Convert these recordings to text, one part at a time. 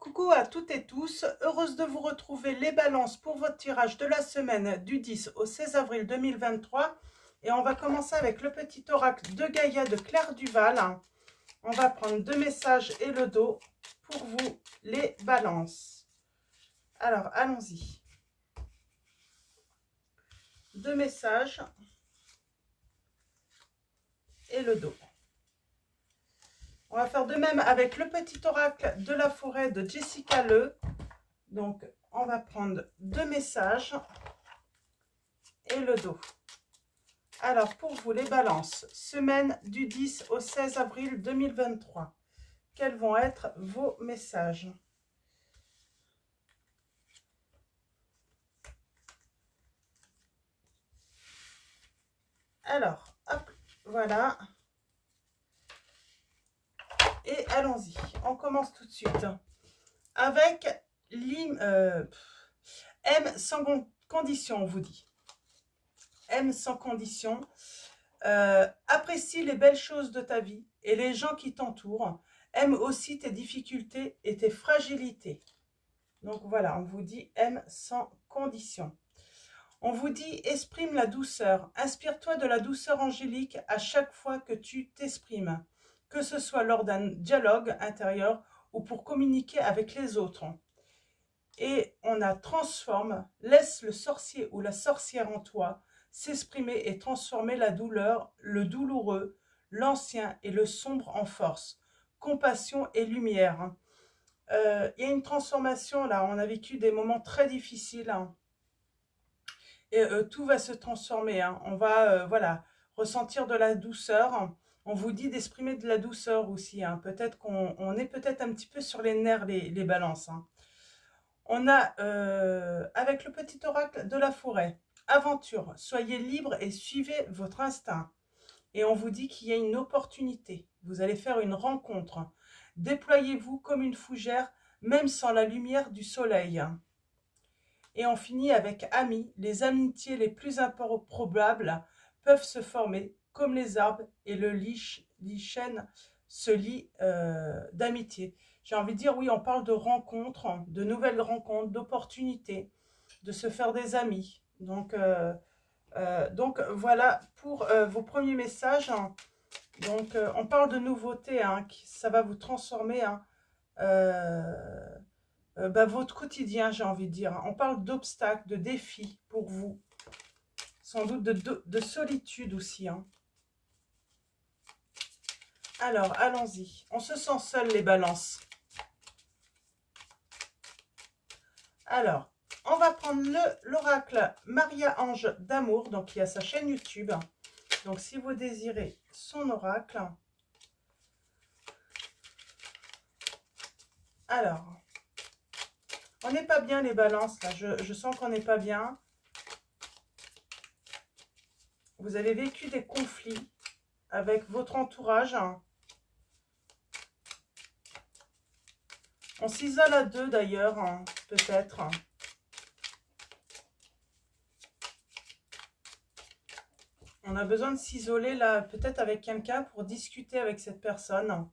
Coucou à toutes et tous, heureuse de vous retrouver les balances pour votre tirage de la semaine du 10 au 16 avril 2023. Et on va commencer avec le petit oracle de Gaïa de Claire Duval. On va prendre deux messages et le dos pour vous les balances. Alors, allons-y. Deux messages et le dos. On va faire de même avec le petit oracle de la forêt de Jessica Le. Donc, on va prendre deux messages et le dos. Alors, pour vous, les balances, semaine du 10 au 16 avril 2023. Quels vont être vos messages? Alors, hop, voilà. Et allons-y, on commence tout de suite. Avec M sans condition, on vous dit. M sans condition. Apprécie les belles choses de ta vie et les gens qui t'entourent. Aime aussi tes difficultés et tes fragilités. Donc voilà, on vous dit M sans condition. On vous dit exprime la douceur. Inspire-toi de la douceur angélique à chaque fois que tu t'exprimes, que ce soit lors d'un dialogue intérieur ou pour communiquer avec les autres. Et on a transforme, laisse le sorcier ou la sorcière en toi s'exprimer et transformer la douleur, le douloureux, l'ancien et le sombre en force, compassion et lumière. Il y a une transformation là, on a vécu des moments très difficiles et tout va se transformer. On va voilà, ressentir de la douceur. On vous dit d'exprimer de la douceur aussi. Peut-être qu'on est peut-être un petit peu sur les nerfs, les balances. On a, avec le petit oracle de la forêt, aventure, soyez libre et suivez votre instinct. Et on vous dit qu'il y a une opportunité. Vous allez faire une rencontre. Déployez-vous comme une fougère, même sans la lumière du soleil. Et on finit avec amis. Les amitiés les plus improbables peuvent se former comme les arbres et le lichen se lie d'amitié. J'ai envie de dire, oui, on parle de rencontres, de nouvelles rencontres, d'opportunités, de se faire des amis. Donc voilà pour vos premiers messages. Donc on parle de nouveautés, ça va vous transformer votre quotidien, j'ai envie de dire. On parle d'obstacles, de défis pour vous. Sans doute de solitude aussi. Alors, allons-y. On se sent seul, les balances. Alors, on va prendre l'oracle Maria-Ange d'amour. Donc, il y a sa chaîne YouTube. Donc, si vous désirez son oracle. Alors, on n'est pas bien, les balances, là. Je sens qu'on n'est pas bien. Vous avez vécu des conflits avec votre entourage. On s'isole à deux, d'ailleurs, peut-être. On a besoin de s'isoler, là, peut-être avec quelqu'un pour discuter avec cette personne.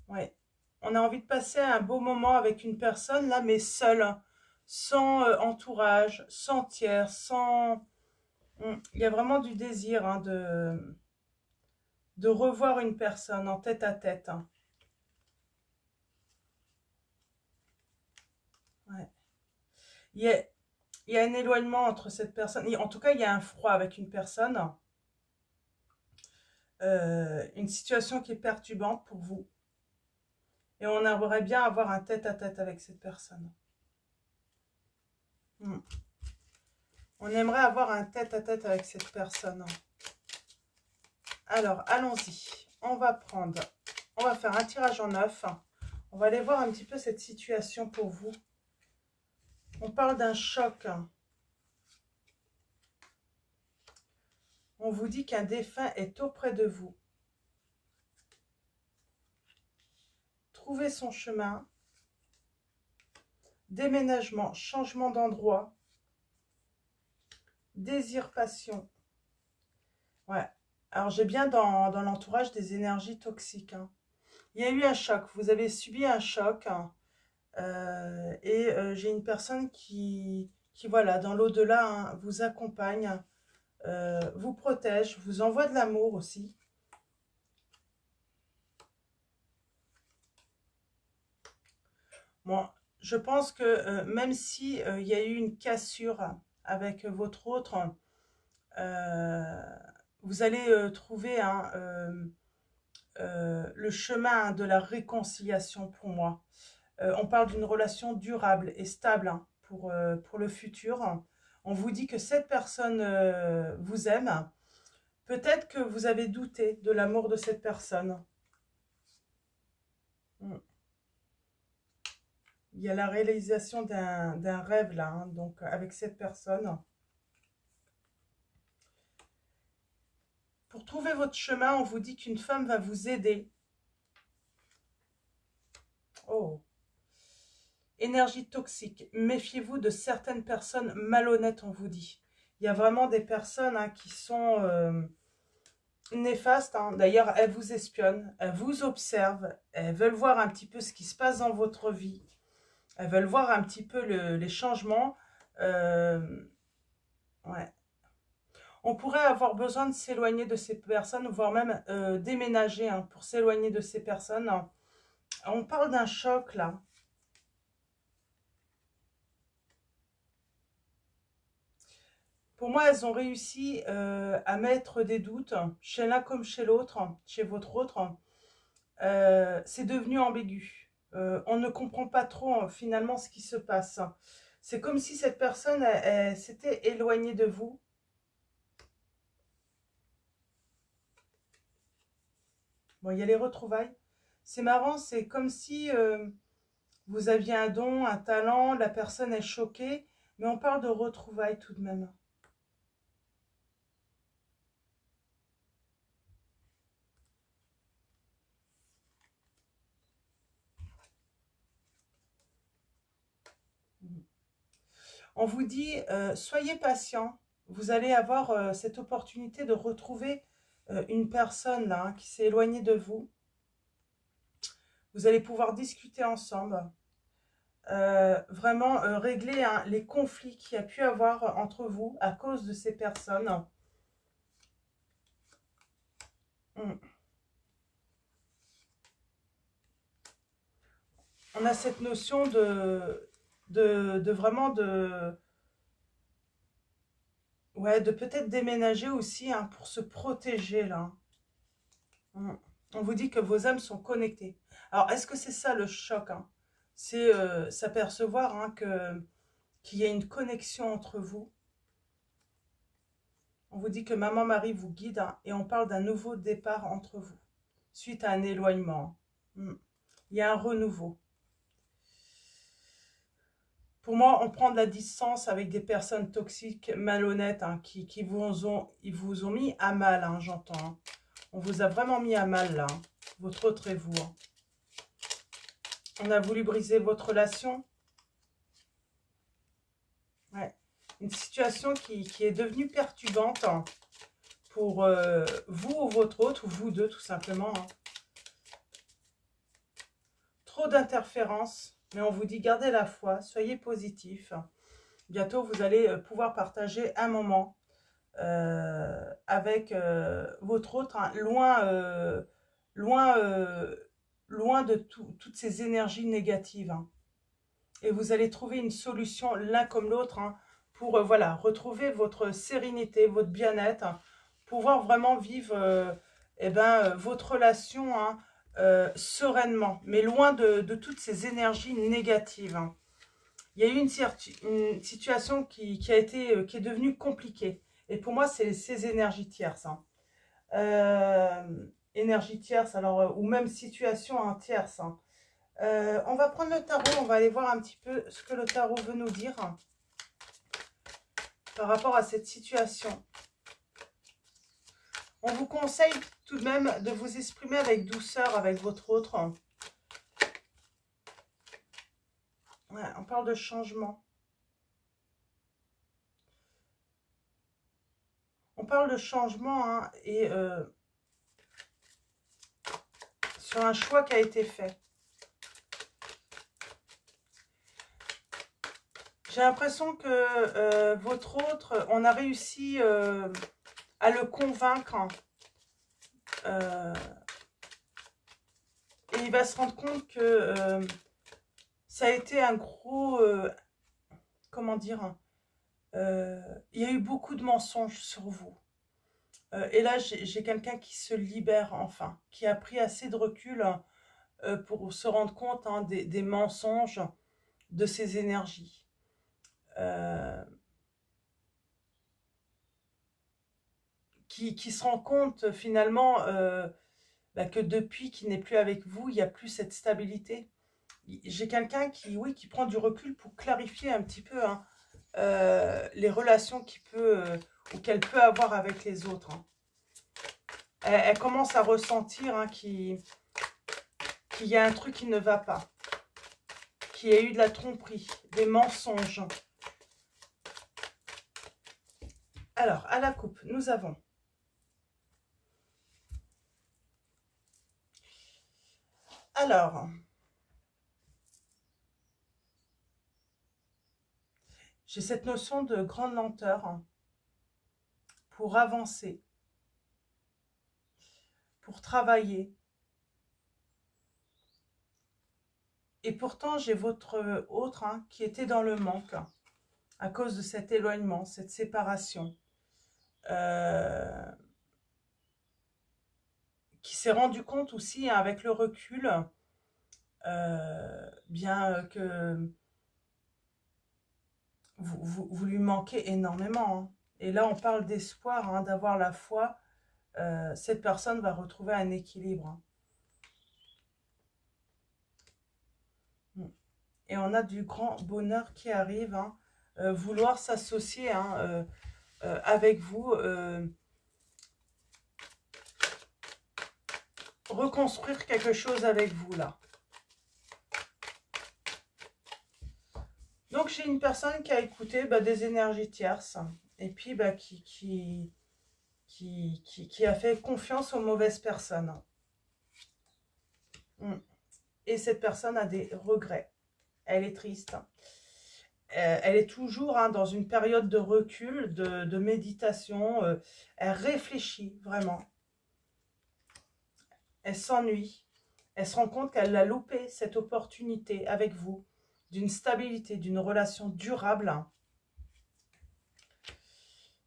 Ouais. On a envie de passer un beau moment avec une personne, là, mais seule, sans entourage, sans tiers, sans... Il y a vraiment du désir de revoir une personne en tête à tête. Ouais. Il y a un éloignement entre cette personne. En tout cas, il y a un froid avec une personne. Une situation qui est perturbante pour vous. Et on aimerait bien avoir un tête-à-tête avec cette personne. On aimerait avoir un tête-à-tête avec cette personne. Alors, allons-y. On va faire un tirage en 9. On va aller voir un petit peu cette situation pour vous. On parle d'un choc. On vous dit qu'un défunt est auprès de vous. Trouvez son chemin. Déménagement, changement d'endroit. Désir, passion. Ouais. Alors, j'ai bien dans l'entourage des énergies toxiques. Il y a eu un choc. Vous avez subi un choc. J'ai une personne qui voilà, dans l'au-delà, hein, vous accompagne, vous protège, vous envoie de l'amour aussi. Bon, je pense que même si il y a eu une cassure avec votre autre, vous allez trouver hein, le chemin de la réconciliation pour moi. On parle d'une relation durable et stable hein, pour le futur. On vous dit que cette personne vous aime. Peut-être que vous avez douté de l'amour de cette personne. Il y a la réalisation d'un rêve là, hein, donc avec cette personne. Pour trouver votre chemin, on vous dit qu'une femme va vous aider. Oh. Énergie toxique. Méfiez-vous de certaines personnes malhonnêtes, on vous dit. Il y a vraiment des personnes hein, qui sont néfastes. Hein. D'ailleurs, elles vous espionnent, elles vous observent, elles veulent voir un petit peu ce qui se passe dans votre vie. Elles veulent voir un petit peu les changements. Ouais. On pourrait avoir besoin de s'éloigner de ces personnes, voire même déménager hein, pour s'éloigner de ces personnes. On parle d'un choc là. Pour moi, elles ont réussi à mettre des doutes chez l'un comme chez l'autre, chez votre autre. C'est devenu ambigu. On ne comprend pas trop finalement ce qui se passe. C'est comme si cette personne elle s'était éloignée de vous. Bon, il y a les retrouvailles. C'est marrant, c'est comme si vous aviez un don, un talent, la personne est choquée, mais on parle de retrouvailles tout de même. On vous dit, soyez patient, vous allez avoir cette opportunité de retrouver une personne là, hein, qui s'est éloignée de vous. Vous allez pouvoir discuter ensemble, vraiment régler hein, les conflits qu'il y a pu avoir entre vous à cause de ces personnes. On a cette notion de vraiment ouais, de peut-être déménager aussi hein, pour se protéger là. On vous dit que vos âmes sont connectées. Alors, est-ce que c'est ça le choc hein? C'est s'apercevoir hein, qu'il y a une connexion entre vous. On vous dit que Maman Marie vous guide hein, et on parle d'un nouveau départ entre vous, suite à un éloignement. Il y a un renouveau. Pour moi, on prend de la distance avec des personnes toxiques, malhonnêtes, hein, qui vous ont mis à mal, hein, j'entends. Hein. On vous a vraiment mis à mal, là, hein, votre autre et vous. Hein. On a voulu briser votre relation. Ouais. Une situation qui est devenue perturbante hein, pour vous ou votre autre, ou vous deux, tout simplement. Hein. Trop d'interférences, mais on vous dit gardez la foi, soyez positif. Bientôt, vous allez pouvoir partager un moment avec votre autre, hein, loin de toutes ces énergies négatives. Hein. Et vous allez trouver une solution l'un comme l'autre hein, pour voilà, retrouver votre sérénité, votre bien-être, hein, pouvoir vraiment vivre votre relation hein, sereinement, mais loin de toutes ces énergies négatives. Hein. Il y a eu une situation qui est devenue compliquée. Et pour moi, c'est ces énergies tierces. Hein. Énergie tierce, alors, ou même situation hein, tierce. Hein. On va prendre le tarot, on va aller voir un petit peu ce que le tarot veut nous dire hein, par rapport à cette situation. On vous conseille tout de même de vous exprimer avec douceur avec votre autre. Hein. Ouais, on parle de changement. On parle de changement hein, et sur un choix qui a été fait. J'ai l'impression que votre autre, on a réussi à le convaincre. Et il va se rendre compte que ça a été un gros... comment dire, il y a eu beaucoup de mensonges sur vous. Et là, j'ai quelqu'un qui se libère enfin, qui a pris assez de recul pour se rendre compte hein, des mensonges de ses énergies. Qui se rend compte finalement bah, que depuis qu'il n'est plus avec vous, il n'y a plus cette stabilité. J'ai quelqu'un qui, oui, qui prend du recul pour clarifier un petit peu hein, les relations qu'il peut ou qu'elle peut avoir avec les autres. Hein. Elle commence à ressentir hein, qu'il y a un truc qui ne va pas, qu'il y a eu de la tromperie, des mensonges. Alors, à la coupe, nous avons alors, j'ai cette notion de grande lenteur hein, pour avancer, pour travailler. Et pourtant, j'ai votre autre hein, qui était dans le manque hein, à cause de cet éloignement, cette séparation. Qui s'est rendu compte aussi hein, avec le recul bien que vous lui manquez énormément. Hein. Et là, on parle d'espoir, hein, d'avoir la foi. Cette personne va retrouver un équilibre. Hein. Et on a du grand bonheur qui arrive. Hein. Vouloir s'associer hein, avec vous. Reconstruire quelque chose avec vous, là. Donc, j'ai une personne qui a écouté bah, des énergies tierces. Et puis, bah, qui a fait confiance aux mauvaises personnes. Et cette personne a des regrets. Elle est triste. Elle est toujours hein, dans une période de recul, de méditation. Elle réfléchit vraiment. Elle s'ennuie. Elle se rend compte qu'elle a loupé cette opportunité avec vous, d'une stabilité, d'une relation durable.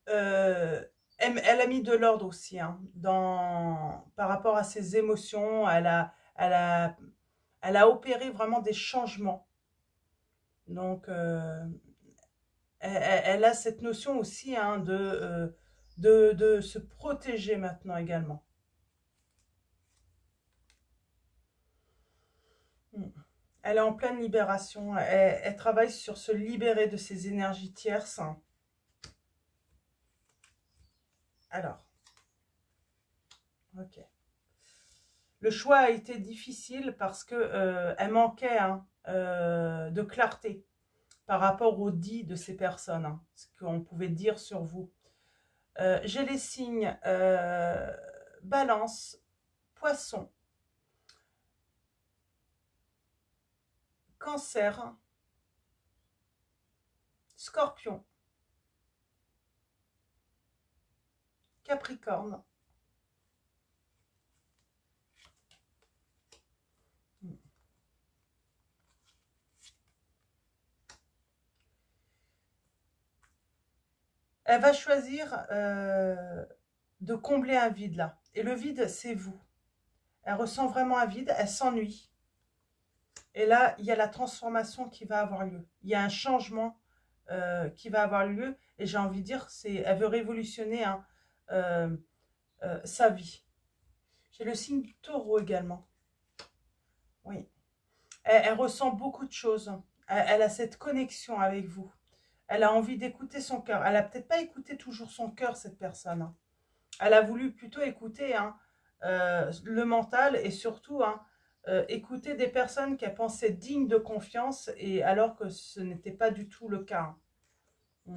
Elle a mis de l'ordre aussi hein, par rapport à ses émotions. Elle a opéré vraiment des changements. Donc, elle a cette notion aussi hein, de se protéger maintenant également. Elle est en pleine libération. Elle travaille sur se libérer de ses énergies tierces. Alors, ok. Le choix a été difficile parce que elle manquait hein, de clarté par rapport au dit de ces personnes, hein, ce qu'on pouvait dire sur vous. J'ai les signes Balance, Poisson, Cancer, Scorpion, Capricorne. Elle va choisir de combler un vide là. Et le vide, c'est vous. Elle ressent vraiment un vide, elle s'ennuie. Et là, il y a la transformation qui va avoir lieu. Il y a un changement qui va avoir lieu. Et j'ai envie de dire, elle veut révolutionner hein, sa vie. J'ai le signe Taureau également. Oui. Elle ressent beaucoup de choses. Elle a cette connexion avec vous. Elle a envie d'écouter son cœur. Elle n'a peut-être pas écouté toujours son cœur, cette personne. Hein. Elle a voulu plutôt écouter hein, le mental et surtout hein, écouter des personnes qu'elle pensait dignes de confiance et alors que ce n'était pas du tout le cas. Hein.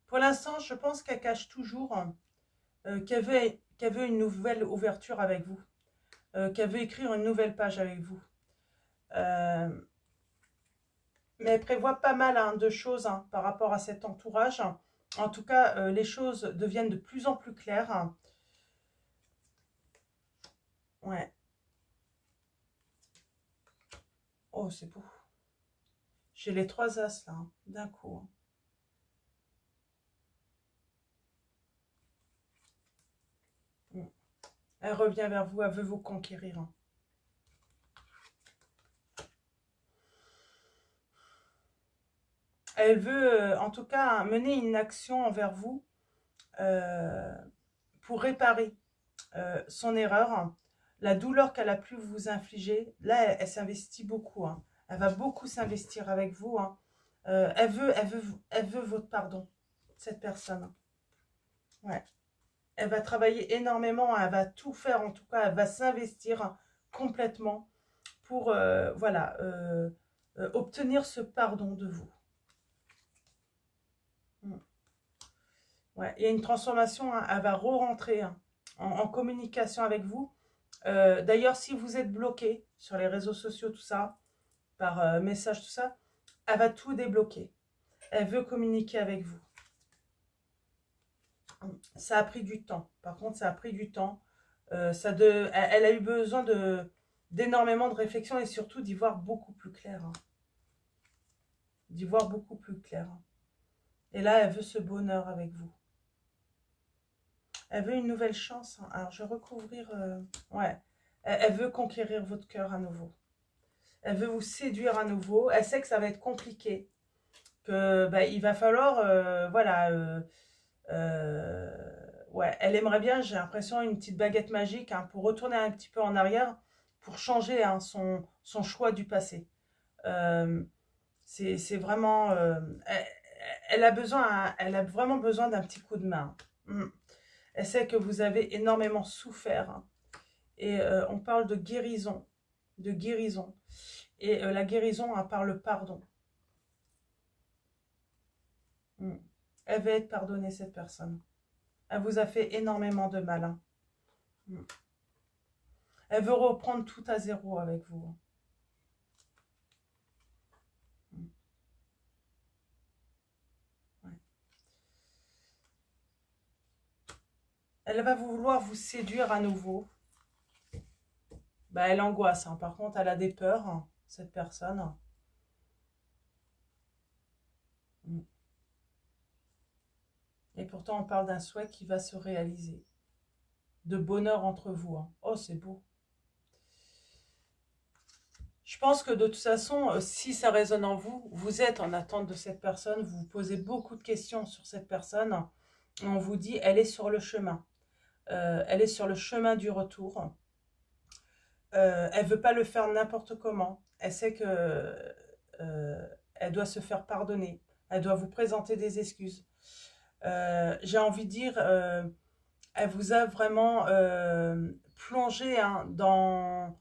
Pour l'instant, je pense qu'elle cache toujours qu'elle veut une nouvelle ouverture avec vous. qu'elle veut écrire une nouvelle page avec vous. Mais elle prévoit pas mal hein, de choses hein, par rapport à cet entourage. En tout cas, les choses deviennent de plus en plus claires. Ouais. Oh, c'est beau. J'ai les 3 as là, hein, d'un coup. Hein. Elle revient vers vous, elle veut vous conquérir. Hein. Elle veut, en tout cas, mener une action envers vous pour réparer son erreur. La douleur qu'elle a pu vous infliger, là, elle s'investit beaucoup. Hein. Elle va beaucoup s'investir avec vous. Hein. Elle veut votre pardon, cette personne. Ouais. Elle va travailler énormément, elle va tout faire, en tout cas, elle va s'investir complètement pour, voilà, obtenir ce pardon de vous. Ouais, il y a une transformation, hein, elle va re-rentrer hein, en communication avec vous. D'ailleurs, si vous êtes bloqué sur les réseaux sociaux, tout ça, par message, tout ça, elle va tout débloquer. Elle veut communiquer avec vous. Ça a pris du temps. Par contre, ça a pris du temps. Elle a eu besoin d'énormément de réflexion et surtout d'y voir beaucoup plus clair. Hein. D'y voir beaucoup plus clair. Hein. Et là, elle veut ce bonheur avec vous. Elle veut une nouvelle chance. Hein. Alors, je vais recouvrir... ouais. Elle veut conquérir votre cœur à nouveau. Elle veut vous séduire à nouveau. Elle sait que ça va être compliqué. Que bah, il va falloir... voilà... ouais, elle aimerait bien, j'ai l'impression, une petite baguette magique hein, pour retourner un petit peu en arrière, pour changer hein, son choix du passé. C'est vraiment... elle a vraiment besoin d'un petit coup de main. Elle sait que vous avez énormément souffert. Hein, et on parle de guérison. De guérison. Et la guérison hein, par le pardon. Elle va être pardonnée, cette personne. Elle vous a fait énormément de mal. Hein. Elle veut reprendre tout à zéro avec vous. Ouais. Elle va vouloir vous séduire à nouveau. Bah, elle angoisse. Hein. Par contre, elle a des peurs, hein, cette personne. Et pourtant, on parle d'un souhait qui va se réaliser. De bonheur entre vous. Hein. Oh, c'est beau. Je pense que de toute façon, si ça résonne en vous, vous êtes en attente de cette personne, vous vous posez beaucoup de questions sur cette personne. On vous dit, elle est sur le chemin. Elle est sur le chemin du retour. Elle ne veut pas le faire n'importe comment. Elle sait que elle doit se faire pardonner. Elle doit vous présenter des excuses. J'ai envie de dire, elle vous a vraiment plongé hein, dans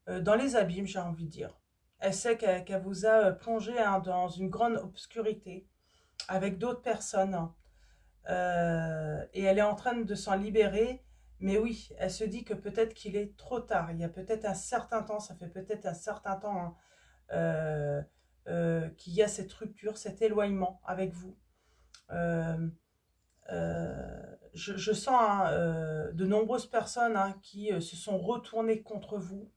les abîmes, j'ai envie de dire. Elle sait qu'elle vous a plongé hein, dans une grande obscurité avec d'autres personnes. Et elle est en train de s'en libérer. Mais oui, elle se dit que peut-être qu'il est trop tard. Il y a peut-être un certain temps, ça fait peut-être un certain temps hein, qu'il y a cette rupture, cet éloignement avec vous. Je sens hein, de nombreuses personnes hein, qui se sont retournées contre vous.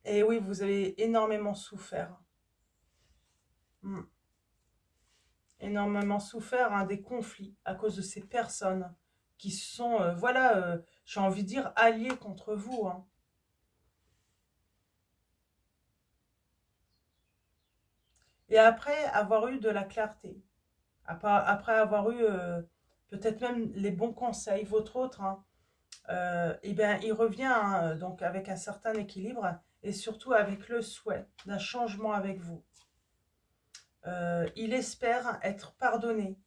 Et oui, vous avez énormément souffert. Énormément souffert hein, des conflits à cause de ces personnes qui sont, voilà, j'ai envie de dire, alliées contre vous. Hein. Et après avoir eu de la clarté, après avoir eu peut-être même les bons conseils, votre autre, hein, et bien il revient hein, donc avec un certain équilibre et surtout avec le souhait d'un changement avec vous. Il espère être pardonné,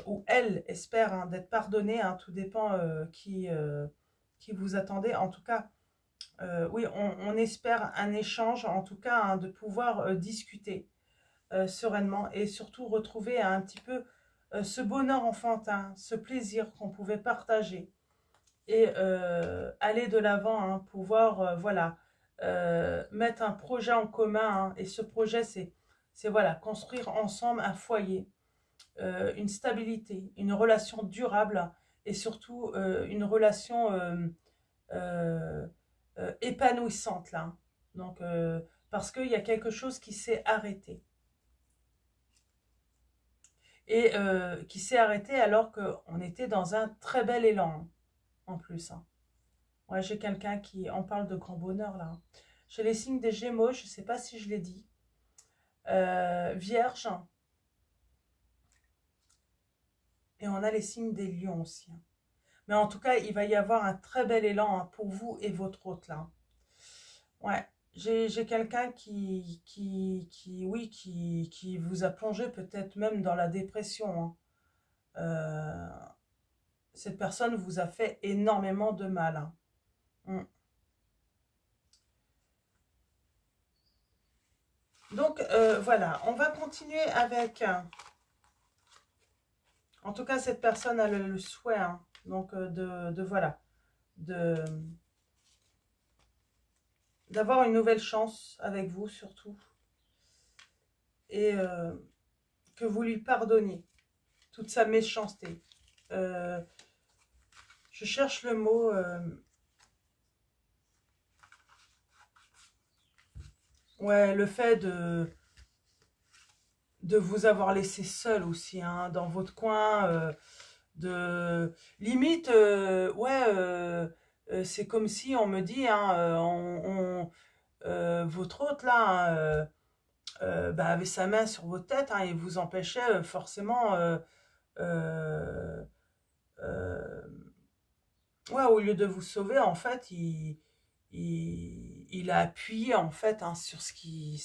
ou elle espère hein, d'être pardonnée, hein, tout dépend qui vous attendez. En tout cas, oui, on espère un échange, en tout cas, hein, de pouvoir discuter sereinement et surtout retrouver un petit peu ce bonheur enfantin, ce plaisir qu'on pouvait partager. et aller de l'avant, hein, pouvoir, voilà, mettre un projet en commun, hein, et ce projet, c'est voilà, construire ensemble un foyer, une stabilité, une relation durable, et surtout une relation euh, épanouissante, là. Donc, parce qu'il y a quelque chose qui s'est arrêté. Et qui s'est arrêté alors qu'on était dans un très bel élan, hein, en plus, hein. Ouais, j'ai quelqu'un qui en parle de grand bonheur, là. J'ai les signes des Gémeaux, je ne sais pas si je l'ai dit. Vierge. Et on a les signes des lions aussi, hein. Mais en tout cas, il va y avoir un très bel élan, hein, pour vous et votre hôte, là. Ouais, j'ai quelqu'un oui, qui vous a plongé peut-être même dans la dépression, hein. Euh, cette personne vous a fait énormément de mal, hein. Mm. Donc, voilà, on va continuer avec... en tout cas, cette personne a le souhait, hein, donc voilà, de d'avoir une nouvelle chance avec vous surtout, et que vous lui pardonniez toute sa méchanceté. Je cherche le mot... ouais, le fait de vous avoir laissé seul aussi, hein, dans votre coin, de limite, ouais, c'est comme si on me dit, hein, votre hôte là, hein, bah, avait sa main sur votre tête, hein, et vous empêchait forcément, euh, euh, ouais, au lieu de vous sauver, en fait, il a appuyé en fait, hein, sur ce qui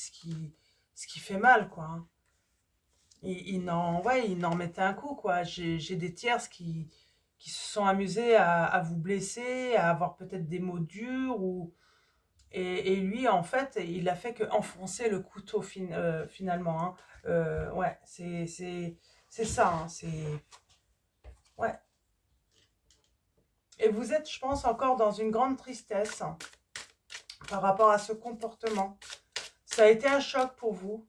fait mal, quoi, hein. Ouais, il n'en mettait un coup, quoi. J'ai des tierces qui se sont amusés à vous blesser, à avoir peut-être des mots durs, et lui, en fait, il a fait que enfoncer le couteau finalement, hein. Ouais, c'est ça, hein, ouais. Et vous êtes, je pense, encore dans une grande tristesse, hein, par rapport à ce comportement. Ça a été un choc pour vous.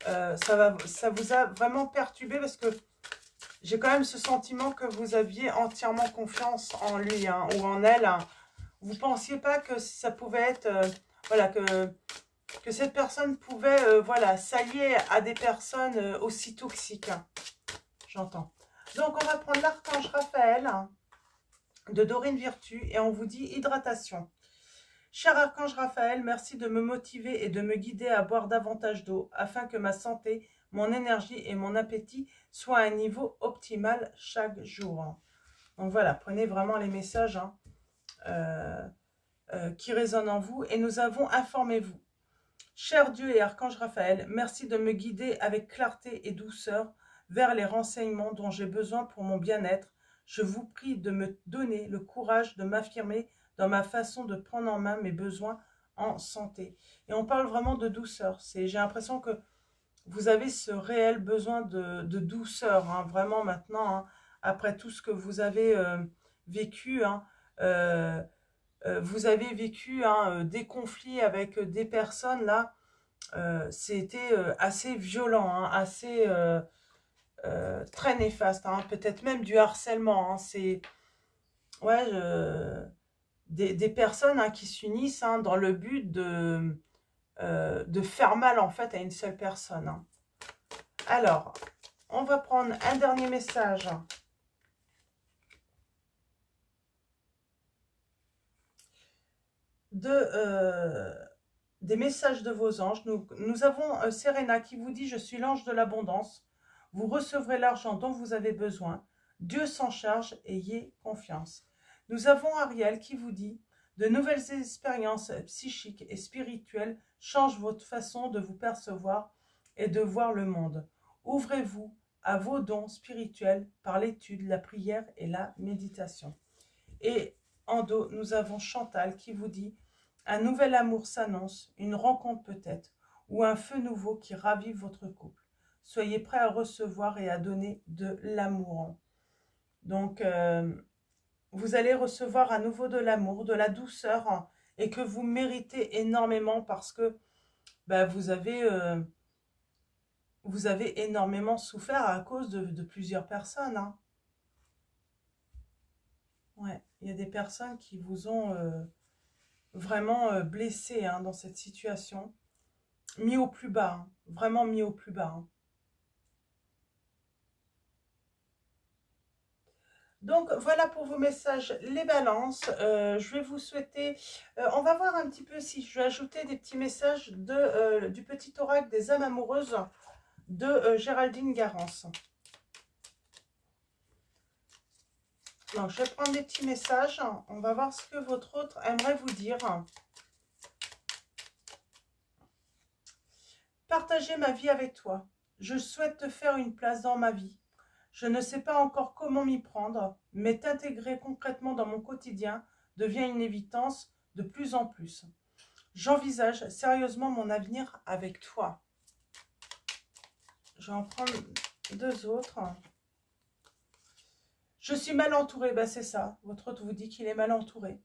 Ça vous a vraiment perturbé, parce que j'ai quand même ce sentiment que vous aviez entièrement confiance en lui, hein, ou en elle, hein. Vous ne pensiez pas que ça pouvait être... voilà, que cette personne pouvait, voilà, s'allier à des personnes aussi toxiques, hein. J'entends. Donc, on va prendre l'archange Raphaël, hein, de Dorine Virtue, et on vous dit hydratation. Cher archange Raphaël, merci de me motiver et de me guider à boire davantage d'eau, afin que ma santé, mon énergie et mon appétit soient à un niveau optimal chaque jour. Donc voilà, prenez vraiment les messages, hein, qui résonnent en vous, et nous avons informé-vous. Cher Dieu et archange Raphaël, merci de me guider avec clarté et douceur vers les renseignements dont j'ai besoin pour mon bien-être. Je vous prie de me donner le courage de m'affirmer dans ma façon de prendre en main mes besoins en santé. Et on parle vraiment de douceur. J'ai l'impression que vous avez ce réel besoin de douceur, hein, vraiment maintenant, hein, après tout ce que vous avez vécu, hein, vous avez vécu, hein, des conflits avec des personnes, là, c'était assez violent, hein, assez très néfaste, hein, peut-être même du harcèlement, hein. C'est ouais, des personnes, hein, qui s'unissent, hein, dans le but de faire mal en fait à une seule personne, hein. Alors, on va prendre un dernier message des messages de vos anges. Nous avons Serena qui vous dit: je suis l'ange de l'abondance, vous recevrez l'argent dont vous avez besoin, Dieu s'en charge, ayez confiance. Nous avons Ariel qui vous dit: de nouvelles expériences psychiques et spirituelles changent votre façon de vous percevoir et de voir le monde. Ouvrez-vous à vos dons spirituels par l'étude, la prière et la méditation. Et en dos, nous avons Chantal qui vous dit: un nouvel amour s'annonce, une rencontre peut-être, ou un feu nouveau qui ravive votre couple. Soyez prêts à recevoir et à donner de l'amour. Donc, vous allez recevoir à nouveau de l'amour, de la douceur, hein, et que vous méritez énormément parce que bah, vous avez énormément souffert à cause de plusieurs personnes. Hein. Ouais, il y a des personnes qui vous ont vraiment blessé hein, dans cette situation, mis au plus bas, hein, vraiment mis au plus bas. Hein. Donc voilà pour vos messages, les balances. Je vais vous souhaiter, on va voir un petit peu si je vais ajouter des petits messages du petit oracle des âmes amoureuses de Géraldine Garance. Donc je vais prendre des petits messages, on va voir ce que votre autre aimerait vous dire. Partager ma vie avec toi. Je souhaite te faire une place dans ma vie. Je ne sais pas encore comment m'y prendre, mais t'intégrer concrètement dans mon quotidien devient une évidence de plus en plus. J'envisage sérieusement mon avenir avec toi. Je vais en prendre deux autres. Je suis mal entourée, ben c'est ça. Votre autre vous dit qu'il est mal entouré.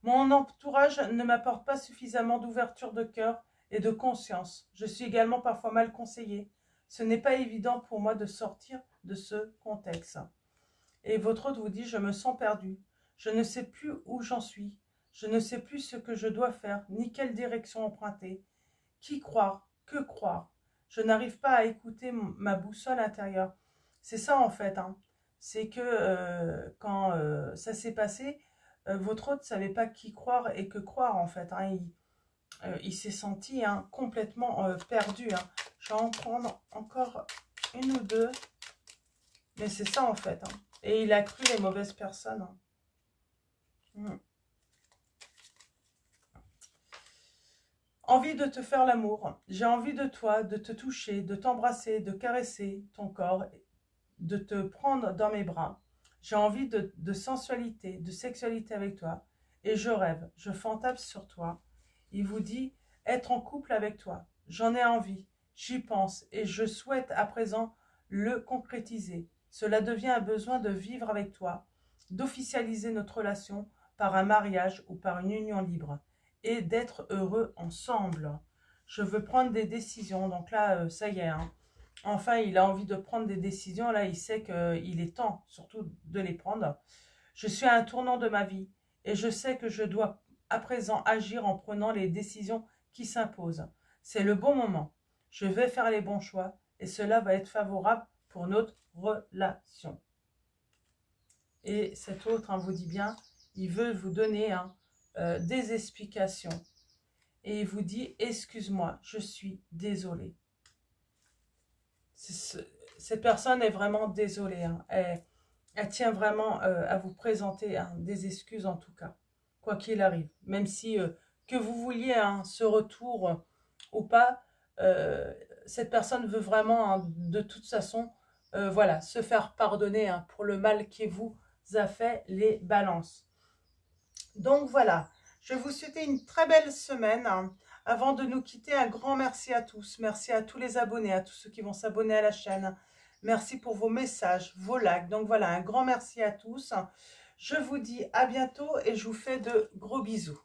Mon entourage ne m'apporte pas suffisamment d'ouverture de cœur et de conscience. Je suis également parfois mal conseillée. Ce n'est pas évident pour moi de sortir de ce contexte. Et votre autre vous dit, je me sens perdue. Je ne sais plus où j'en suis. Je ne sais plus ce que je dois faire, ni quelle direction emprunter. Qui croire? Que croire? Je n'arrive pas à écouter ma boussole intérieure. C'est ça en fait. Hein. C'est que quand ça s'est passé, votre autre ne savait pas qui croire et que croire en fait. Hein. Il s'est senti hein, complètement perdu. Hein. Je vais en prendre encore une ou deux. Mais c'est ça en fait. Hein. Et il a cru les mauvaises personnes. Hein. Envie de te faire l'amour. J'ai envie de toi, de te toucher, de t'embrasser, de caresser ton corps, de te prendre dans mes bras. J'ai envie de sensualité, de sexualité avec toi. Et je rêve, je fantasme sur toi. Il vous dit être en couple avec toi. J'en ai envie, j'y pense et je souhaite à présent le concrétiser. Cela devient un besoin de vivre avec toi, d'officialiser notre relation par un mariage ou par une union libre et d'être heureux ensemble. Je veux prendre des décisions. Donc là, ça y est, hein. Enfin, il a envie de prendre des décisions. Là, il sait qu'il est temps, surtout, de les prendre. Je suis à un tournant de ma vie et je sais que je dois à présent agir en prenant les décisions qui s'imposent. C'est le bon moment. Je vais faire les bons choix et cela va être favorable pour notre relation. Et cet autre, hein, vous dit bien, il veut vous donner des explications. Et il vous dit, excuse-moi, je suis désolée. Cette personne est vraiment désolée. Hein. Elle tient vraiment à vous présenter hein, des excuses en tout cas, quoi qu'il arrive. Même si que vous vouliez hein, ce retour ou pas, cette personne veut vraiment hein, de toute façon voilà, se faire pardonner hein, pour le mal qui vous a fait les balances. Donc voilà, je vais vous souhaiter une très belle semaine. Hein. Avant de nous quitter, un grand merci à tous. Merci à tous les abonnés, à tous ceux qui vont s'abonner à la chaîne. Merci pour vos messages, vos likes. Donc voilà, un grand merci à tous. Je vous dis à bientôt et je vous fais de gros bisous.